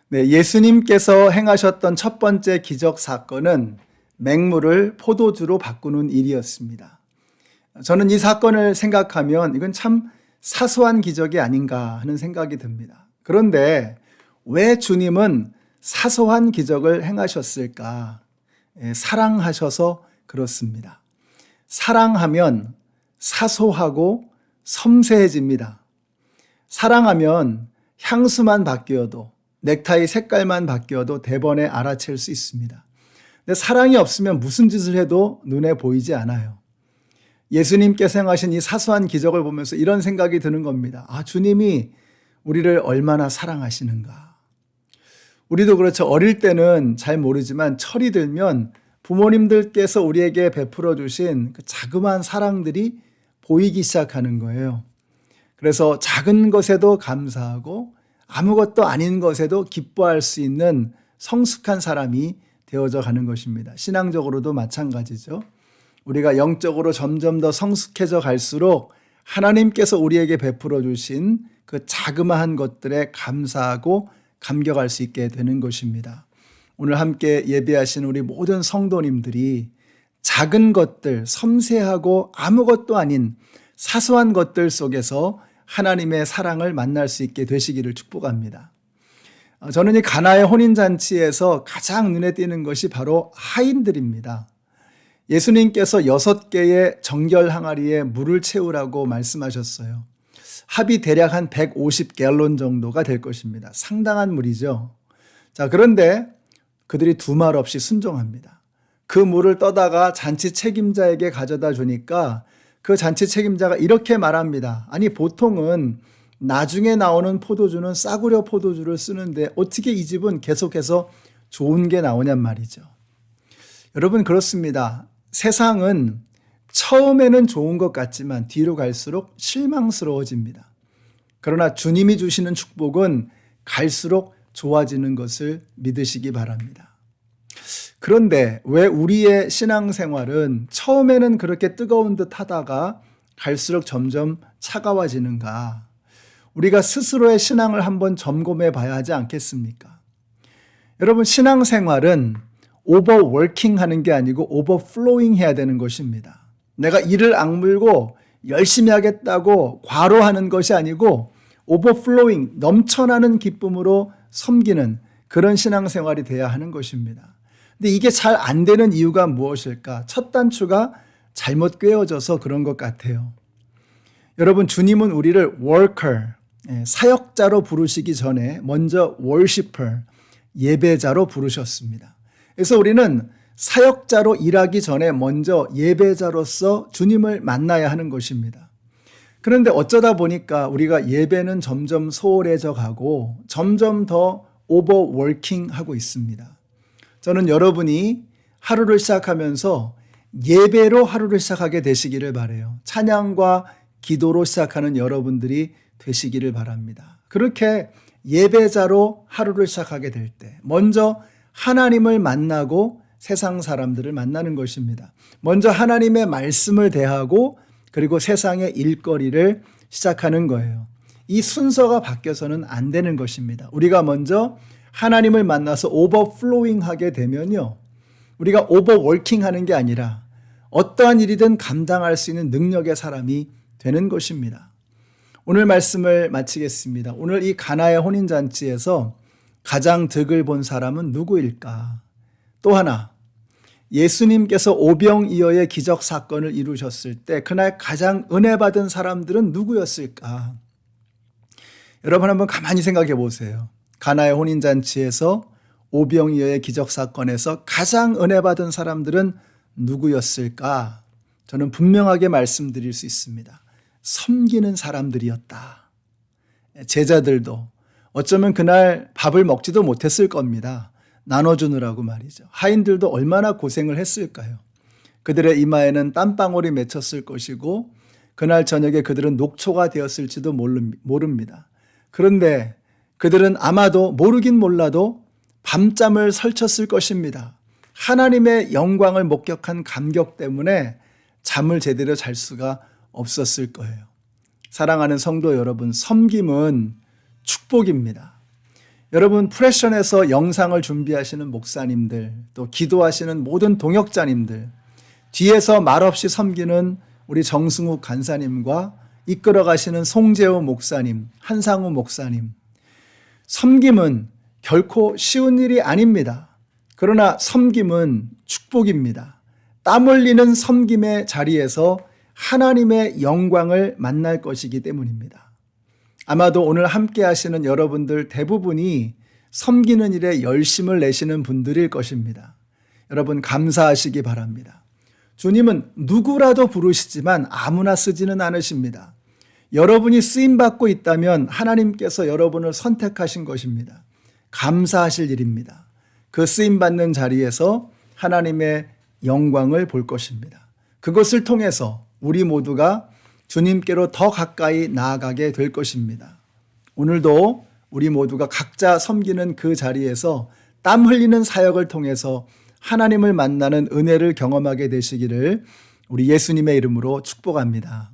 네, 예수님께서 행하셨던 첫 번째 기적 사건은 맹물을 포도주로 바꾸는 일이었습니다. 저는 이 사건을 생각하면 이건 참 사소한 기적이 아닌가 하는 생각이 듭니다. 그런데 왜 주님은 사소한 기적을 행하셨을까? 사랑하셔서 그렇습니다. 사랑하면 사소하고 섬세해집니다. 사랑하면 향수만 바뀌어도, 넥타이 색깔만 바뀌어도 대번에 알아챌 수 있습니다. 근데 사랑이 없으면 무슨 짓을 해도 눈에 보이지 않아요. 예수님께서 행하신 이 사소한 기적을 보면서 이런 생각이 드는 겁니다. 주님이 우리를 얼마나 사랑하시는가. 우리도 그렇죠. 어릴 때는 잘 모르지만 철이 들면 부모님들께서 우리에게 베풀어 주신 그 자그마한 사랑들이 보이기 시작하는 거예요. 그래서 작은 것에도 감사하고 아무것도 아닌 것에도 기뻐할 수 있는 성숙한 사람이 되어져 가는 것입니다. 신앙적으로도 마찬가지죠. 우리가 영적으로 점점 더 성숙해져 갈수록 하나님께서 우리에게 베풀어 주신 그 자그마한 것들에 감사하고 감격할 수 있게 되는 것입니다. 오늘 함께 예배하신 우리 모든 성도님들이 작은 것들, 섬세하고 아무것도 아닌 사소한 것들 속에서 하나님의 사랑을 만날 수 있게 되시기를 축복합니다. 저는 이 가나의 혼인잔치에서 가장 눈에 띄는 것이 바로 하인들입니다. 예수님께서 6개의 정결 항아리에 물을 채우라고 말씀하셨어요. 합이 대략 한 150갤론 정도가 될 것입니다. 상당한 물이죠. 자, 그런데 그들이 두말 없이 순종합니다. 그 물을 떠다가 잔치 책임자에게 가져다 주니까 그 잔치 책임자가 이렇게 말합니다. 아니, 보통은 나중에 나오는 포도주는 싸구려 포도주를 쓰는데 어떻게 이 집은 계속해서 좋은 게 나오냔 말이죠. 여러분, 그렇습니다. 세상은 처음에는 좋은 것 같지만 뒤로 갈수록 실망스러워집니다. 그러나 주님이 주시는 축복은 갈수록 좋아지는 것을 믿으시기 바랍니다. 그런데 왜 우리의 신앙생활은 처음에는 그렇게 뜨거운 듯 하다가 갈수록 점점 차가워지는가? 우리가 스스로의 신앙을 한번 점검해 봐야 하지 않겠습니까? 여러분, 신앙생활은 오버워킹 하는 게 아니고 오버플로잉 해야 되는 것입니다. 내가 이를 악물고 열심히 하겠다고 과로하는 것이 아니고 오버플로잉, 넘쳐나는 기쁨으로 섬기는 그런 신앙생활이 돼야 하는 것입니다. 근데 이게 잘 안 되는 이유가 무엇일까? 첫 단추가 잘못 꿰어져서 그런 것 같아요. 여러분, 주님은 우리를 worker, 사역자로 부르시기 전에 먼저 worshiper, 예배자로 부르셨습니다. 그래서 우리는 사역자로 일하기 전에 먼저 예배자로서 주님을 만나야 하는 것입니다. 그런데 어쩌다 보니까 우리가 예배는 점점 소홀해져 가고 점점 더 오버워킹 하고 있습니다. 저는 여러분이 하루를 시작하면서 예배로 하루를 시작하게 되시기를 바라요. 찬양과 기도로 시작하는 여러분들이 되시기를 바랍니다. 그렇게 예배자로 하루를 시작하게 될 때 먼저 하나님을 만나고 세상 사람들을 만나는 것입니다. 먼저 하나님의 말씀을 대하고 그리고 세상의 일거리를 시작하는 거예요. 이 순서가 바뀌어서는 안 되는 것입니다. 우리가 먼저 하나님을 만나서 오버플로잉 하게 되면요, 우리가 오버워킹 하는 게 아니라 어떠한 일이든 감당할 수 있는 능력의 사람이 되는 것입니다. 오늘 말씀을 마치겠습니다. 오늘 이 가나의 혼인잔치에서 가장 득을 본 사람은 누구일까? 또 하나, 예수님께서 오병이어의 기적 사건을 이루셨을 때 그날 가장 은혜 받은 사람들은 누구였을까? 여러분, 한번 가만히 생각해 보세요. 가나의 혼인잔치에서 오병이어의 기적 사건에서 가장 은혜 받은 사람들은 누구였을까? 저는 분명하게 말씀드릴 수 있습니다. 섬기는 사람들이었다. 제자들도 어쩌면 그날 밥을 먹지도 못했을 겁니다. 나눠주느라고 말이죠. 하인들도 얼마나 고생을 했을까요? 그들의 이마에는 땀방울이 맺혔을 것이고 그날 저녁에 그들은 녹초가 되었을지도 모릅니다. 그런데 그들은 아마도 모르긴 몰라도 밤잠을 설쳤을 것입니다. 하나님의 영광을 목격한 감격 때문에 잠을 제대로 잘 수가 없었을 거예요. 사랑하는 성도 여러분, 섬김은 축복입니다. 여러분, 프레션에서 영상을 준비하시는 목사님들, 또 기도하시는 모든 동역자님들, 뒤에서 말없이 섬기는 우리 정승욱 간사님과 이끌어 가시는 송재호 목사님, 한상우 목사님, 섬김은 결코 쉬운 일이 아닙니다. 그러나 섬김은 축복입니다. 땀 흘리는 섬김의 자리에서 하나님의 영광을 만날 것이기 때문입니다. 아마도 오늘 함께 하시는 여러분들 대부분이 섬기는 일에 열심을 내시는 분들일 것입니다. 여러분, 감사하시기 바랍니다. 주님은 누구라도 부르시지만 아무나 쓰지는 않으십니다. 여러분이 쓰임받고 있다면 하나님께서 여러분을 선택하신 것입니다. 감사하실 일입니다. 그 쓰임받는 자리에서 하나님의 영광을 볼 것입니다. 그것을 통해서 우리 모두가 주님께로 더 가까이 나아가게 될 것입니다. 오늘도 우리 모두가 각자 섬기는 그 자리에서 땀 흘리는 사역을 통해서 하나님을 만나는 은혜를 경험하게 되시기를 우리 예수님의 이름으로 축복합니다.